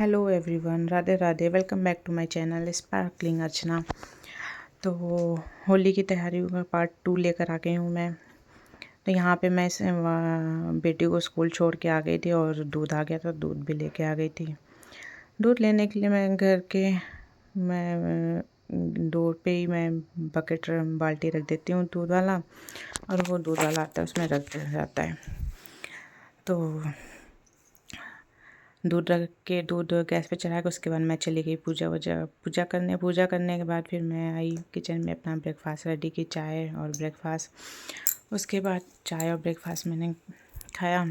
Hello everyone, Radhe Radhe. Welcome back to my channel sparkling Archana. तो होली की तैयारियों का पार्ट 2 लेकर आ गई हूँ मैं। तो यहाँ पे मैं बेटी को स्कूल छोड़ के आ गई थी और दूध आ गया था, दूध भी लेके आ गई थी। दूध लेने के लिए मैं डोर पे ही मैं बकेट बाल्टी रख देती हूँ दूध वाला, और वो दूध वाला आता है उसमें रख जाता है। तो दूध रख के दूध गैस पे चढ़ा के उसके बाद मैं चली गई पूजा करने के बाद फिर मैं आई किचन में, अपना ब्रेकफास्ट रेडी की, चाय और ब्रेकफास्ट। उसके बाद चाय और ब्रेकफास्ट मैंने खाया।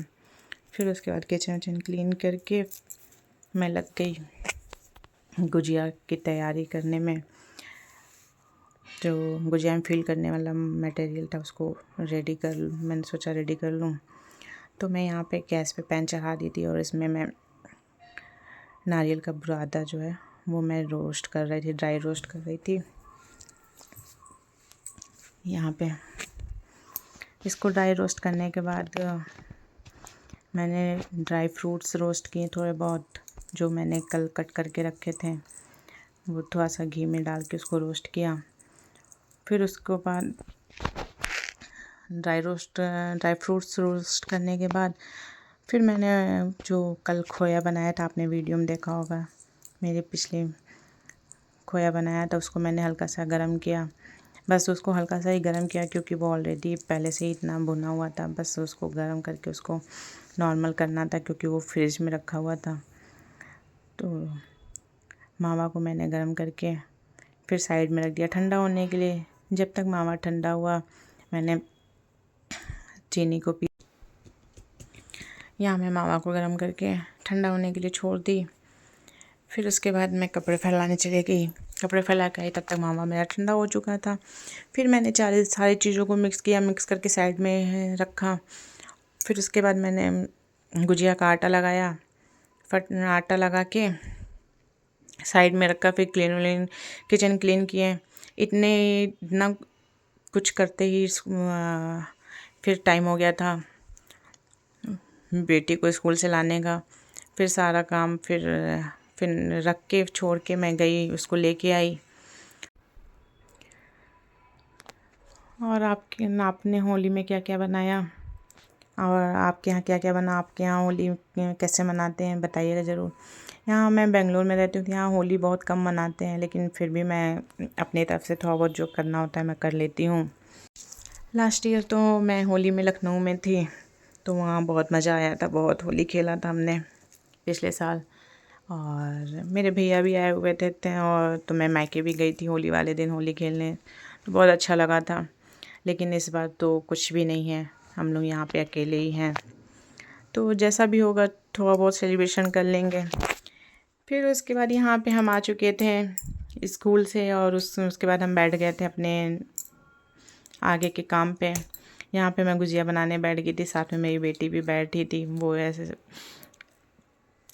फिर उसके बाद किचन क्लीन करके मैं लग गई गुजिया की तैयारी करने में। जो गुजिया में फिल करने वाला मटेरियल था उसको मैंने सोचा रेडी कर लूँ। तो मैं यहाँ पे गैस पे पैन चढ़ा दी थी और इसमें मैं नारियल का बुरादा जो है वो मैं रोस्ट कर रही थी, ड्राई रोस्ट कर रही थी। यहाँ पे इसको ड्राई रोस्ट करने के बाद मैंने ड्राई फ्रूट्स रोस्ट किए थोड़े बहुत, जो मैंने कल कट करके रखे थे, वो थोड़ा सा घी में डाल के उसको रोस्ट किया। फिर उसके बाद ड्राई फ्रूट्स रोस्ट करने के बाद फिर मैंने जो कल खोया बनाया था, आपने वीडियो में देखा होगा, मेरे पिछले खोया बनाया था, उसको मैंने हल्का सा गरम किया। बस उसको हल्का सा ही गरम किया क्योंकि वो ऑलरेडी पहले से ही इतना भुना हुआ था। बस उसको गरम करके उसको नॉर्मल करना था क्योंकि वो फ्रिज में रखा हुआ था। तो मावा को मैंने गरम करके फिर साइड में रख दिया ठंडा होने के लिए। जब तक मावा ठंडा हुआ मैंने चीनी को यहाँ मैं मावा को गरम करके ठंडा होने के लिए छोड़ दी। फिर उसके बाद मैं कपड़े फैलाने चली गई। कपड़े फैला के आई तब तक मावा मेरा ठंडा हो चुका था। फिर मैंने सारी चीज़ों को मिक्स किया, मिक्स करके साइड में रखा। फिर उसके बाद मैंने गुजिया का आटा लगाया, आटा लगा के साइड में रखा। फिर किचन क्लीन किए। इतना कुछ करते ही फिर टाइम हो गया था बेटी को स्कूल से लाने का। फिर सारा काम फिर रख के छोड़ के मैं गई, उसको लेके आई। और आपने होली में क्या क्या बनाया और आपके यहाँ क्या क्या बना, आपके यहाँ होली कैसे मनाते हैं बताइएगा ज़रूर। यहाँ मैं बेंगलोर में रहती हूँ तो यहाँ होली बहुत कम मनाते हैं, लेकिन फिर भी मैं अपनी तरफ से थोड़ा बहुत जो करना होता है मैं कर लेती हूँ। लास्ट ईयर तो मैं होली में लखनऊ में थी, तो वहाँ बहुत मज़ा आया था, बहुत होली खेला था हमने पिछले साल। और मेरे भैया भी आए हुए थे और तो मैं मायके भी गई थी होली वाले दिन होली खेलने, तो बहुत अच्छा लगा था। लेकिन इस बार तो कुछ भी नहीं है, हम लोग यहाँ पे अकेले ही हैं। तो जैसा भी होगा थोड़ा बहुत सेलिब्रेशन कर लेंगे। फिर उसके बाद यहाँ पे हम आ चुके थे स्कूल से, और उसके बाद हम बैठ गए थे अपने आगे के काम पे। यहाँ पे मैं गुजिया बनाने बैठ गई थी, साथ में मेरी बेटी भी बैठी थी। वो ऐसे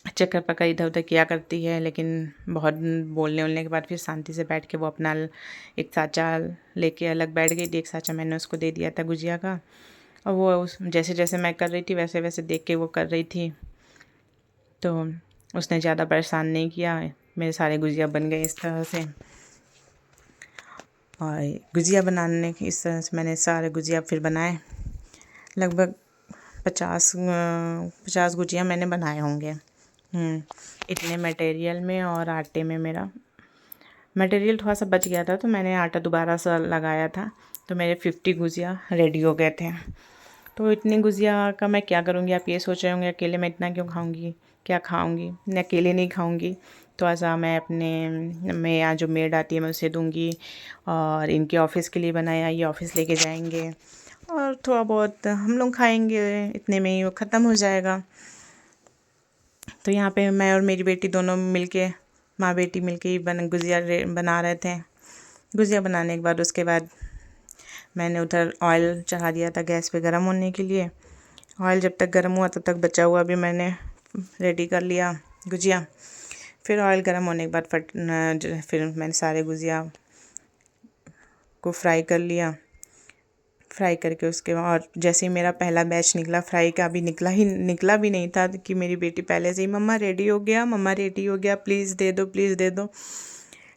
चक्कर पक्का इधर उधर किया करती है, लेकिन बहुत बोलने के बाद फिर शांति से बैठ के वो अपना एक साँचा लेके अलग बैठ गई थी। एक साँचा मैंने उसको दे दिया था गुजिया का, और वो जैसे जैसे मैं कर रही थी वैसे वैसे देख के वो कर रही थी। तो उसने ज़्यादा परेशान नहीं किया, मेरे सारे गुजिया बन गए इस तरह से। और गुजिया बनाने की इस तरह से मैंने सारे गुजिया फिर बनाए। लगभग 50 गुजिया मैंने बनाए होंगे इतने मटेरियल में। और आटे में मेरा मटेरियल थोड़ा सा बच गया था, तो मैंने आटा दोबारा सा लगाया था, तो मेरे 50 गुजिया रेडी हो गए थे। तो इतनी गुजिया का मैं क्या करूँगी, आप ये सोच रहे होंगे अकेले मैं इतना क्यों खाऊँगी, क्या खाऊँगी। मैं अकेले नहीं खाऊँगी, तो ऐसा मैं मैं यहाँ जो मेड आती है मैं उसे दूँगी, और इनके ऑफ़िस के लिए बनाया, ये ऑफ़िस लेके जाएंगे, और थोड़ा बहुत हम लोग खाएंगे, इतने में ही वो ख़त्म हो जाएगा। तो यहाँ पे मैं और मेरी बेटी दोनों मिलके, माँ बेटी मिलके ही गुजिया बना रहे थे। गुजिया बनाने के बाद उसके बाद मैंने उधर ऑयल चढ़ा दिया था गैस पे गर्म होने के लिए। ऑयल जब तक गर्म हुआ तब तक बचा हुआ भी मैंने रेडी कर लिया गुजिया। फिर ऑयल गर्म होने के बाद फिर मैंने सारे गुजिया को फ्राई कर लिया। फ्राई करके उसके बाद, और जैसे ही मेरा पहला बैच निकला फ्राई का, अभी निकला भी नहीं था कि मेरी बेटी पहले से ही मम्मा रेडी हो गया, मम्मा रेडी हो गया, प्लीज़ दे दो, प्लीज़ दे दो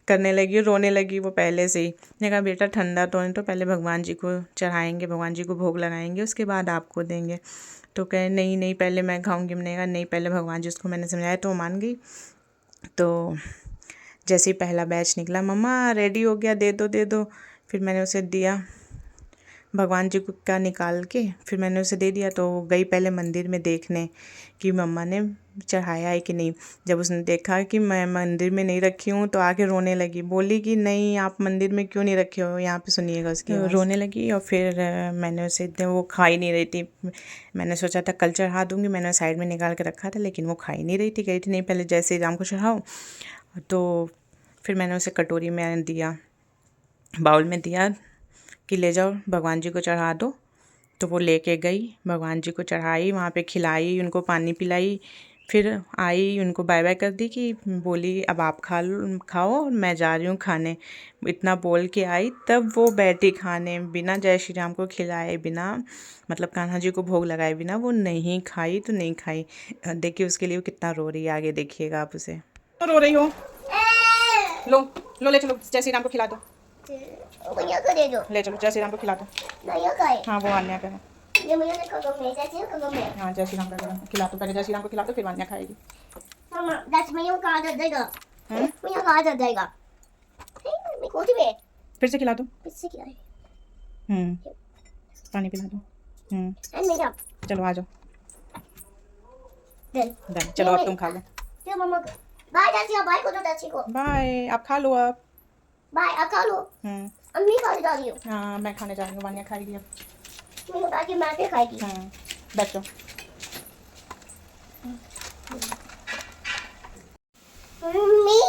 करने लगी, रोने लगी वो पहले से ही। मैंने कहा बेटा ठंडा तो नहीं, तो पहले भगवान जी को चढ़ाएंगे, भगवान जी को भोग लगाएंगे, उसके बाद आपको देंगे। तो कहे नहीं नहीं पहले मैं खाऊंगी। मैंने कहा नहीं, पहले भगवान जी, उसको मैंने समझाया तो वो मान गई। तो जैसे ही पहला बैच निकला, मम्मा रेडी हो गया, दे दो दे दो, फिर मैंने उसे दिया भगवान जी को का निकाल के, फिर मैंने उसे दे दिया। तो वो गई पहले मंदिर में देखने कि मम्मा ने चढ़ाया है कि नहीं। जब उसने देखा कि मैं मंदिर में नहीं रखी हूँ तो आके रोने लगी, बोली कि नहीं आप मंदिर में क्यों नहीं रखे हो, यहाँ पे सुनिएगा उसकी आवाज़। रोने लगी और फिर मैंने उसे वो खा ही नहीं रही थी। मैंने सोचा था कल चढ़ा दूँगी, मैंने साइड में निकाल के रखा था, लेकिन वो खा ही नहीं रही थी। कही थी नहीं पहले जैसे राम को चढ़ाओ। तो फिर मैंने उसे कटोरी में दिया, बाउल में दिया कि ले जाओ भगवान जी को चढ़ा दो। तो वो लेके गई, भगवान जी को चढ़ाई, वहाँ पे खिलाई, उनको पानी पिलाई, फिर आई, उनको बाय बाय कर दी कि बोली अब आप खाओ और मैं जा रही हूँ खाने। इतना बोल के आई, तब वो बैठी खाने, बिना जय श्री राम को खिलाए, बिना मतलब कान्हा जी को भोग लगाए बिना वो नहीं खाई तो नहीं खाई। देखिए उसके लिए वो कितना रो रही है, आगे देखिएगा आप उसे। रो रही हो, लो लो ले चलो जय श्री राम को खिला दो, ले चलो जय श्री राम को खिला दो। हाँ वो अन्या का है। हाँ जय श्री राम का खिला दो, पहले जय श्री राम को खिला दो, फिर अन्या खाएगी। फिर से खिला दो, पानी पिला दो। चलो आ जाओ, चलो अब तुम खा लो। बाय, आप खा लो अब। बाय, आप खा लो। अम्मी खाने जा रही हूँ। हाँ मैं खाने जा रही हूँ, वानिया खाएगी अब। मैंने कहा कि मैं भी खाएगी। हाँ बैठो। Me?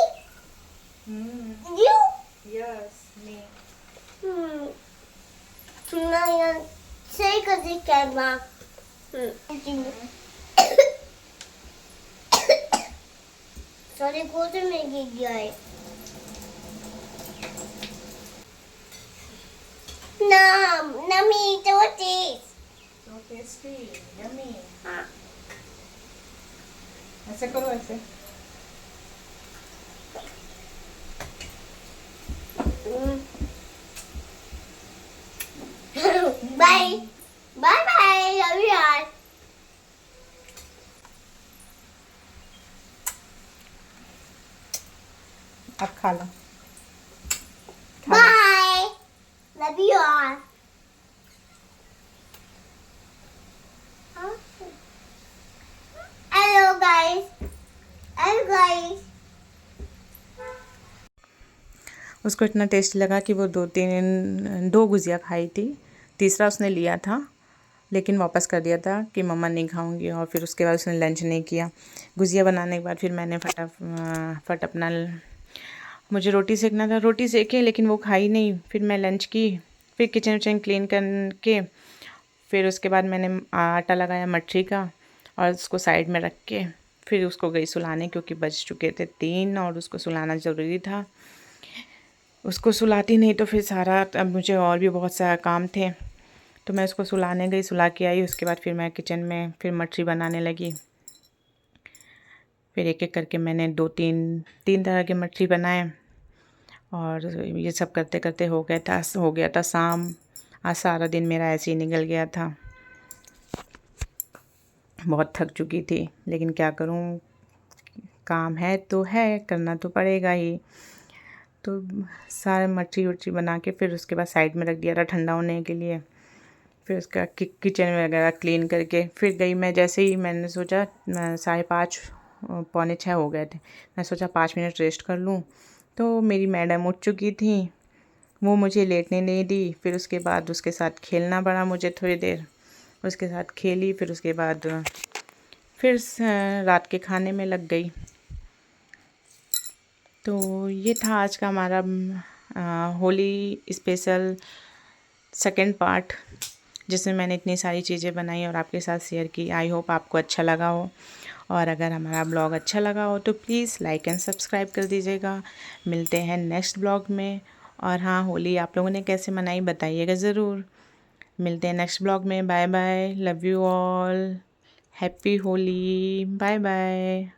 You? Yes, me. Nayan, say kasi ka ba? Sorry, kuto may gigay. Nami, totis. So tasty, yummy. हाँ. ऐसे करो ऐसे। Bye. Bye bye, everyone. अब खा लो। Bye. Love you all. Hello guys. Hello guys. उसको इतना टेस्टी लगा कि वो दो गुजिया खाई थी, तीसरा उसने लिया था लेकिन वापस कर दिया था कि मम्मा नहीं खाऊंगी। और फिर उसके बाद उसने लंच नहीं किया। गुजिया बनाने के बाद फिर मैंने फटाफट अपना मुझे रोटी सेकना था, रोटी सेके, लेकिन वो खाई नहीं। फिर मैं लंच की, फिर किचन विचन क्लीन करके फिर उसके बाद मैंने आटा लगाया मटरी का और उसको साइड में रख के फिर उसको गई सुलाने, क्योंकि बज चुके थे 3 और उसको सुलाना ज़रूरी था। उसको सुलाती नहीं तो फिर सारा, अब मुझे और भी बहुत सारा काम थे, तो मैं उसको सुलाने गई, सुला के आई। उसके बाद फिर मैं किचन में फिर मटरी बनाने लगी। फिर एक एक करके मैंने 2-3 तरह के मटरी बनाए और ये सब करते करते हो गया था शाम। आज सारा दिन मेरा ऐसे ही निकल गया था। बहुत थक चुकी थी, लेकिन क्या करूं, काम है तो है, करना तो पड़ेगा ही। तो सारे मटरी उटरी बना के फिर उसके बाद साइड में रख दिया था ठंडा होने के लिए। फिर उसका किचन वगैरह क्लीन करके फिर गई मैं। जैसे ही मैंने सोचा 5:30 पौने 6 हो गए थे, मैं सोचा 5 मिनट रेस्ट कर लूँ, तो मेरी मैडम उठ चुकी थी, वो मुझे लेटने नहीं दी। फिर उसके बाद उसके साथ खेलना पड़ा मुझे थोड़ी देर, उसके साथ खेली। फिर उसके बाद फिर रात के खाने में लग गई। तो ये था आज का हमारा होली स्पेशल सेकंड पार्ट, जिसमें मैंने इतनी सारी चीज़ें बनाई और आपके साथ शेयर की। आई होप आपको अच्छा लगा हो, और अगर हमारा ब्लॉग अच्छा लगा हो तो प्लीज़ लाइक एंड सब्सक्राइब कर दीजिएगा। मिलते हैं नेक्स्ट ब्लॉग में। और हाँ, होली आप लोगों ने कैसे मनाई बताइएगा ज़रूर। मिलते हैं नेक्स्ट ब्लॉग में। Bye bye, love you all, happy Holi, bye bye.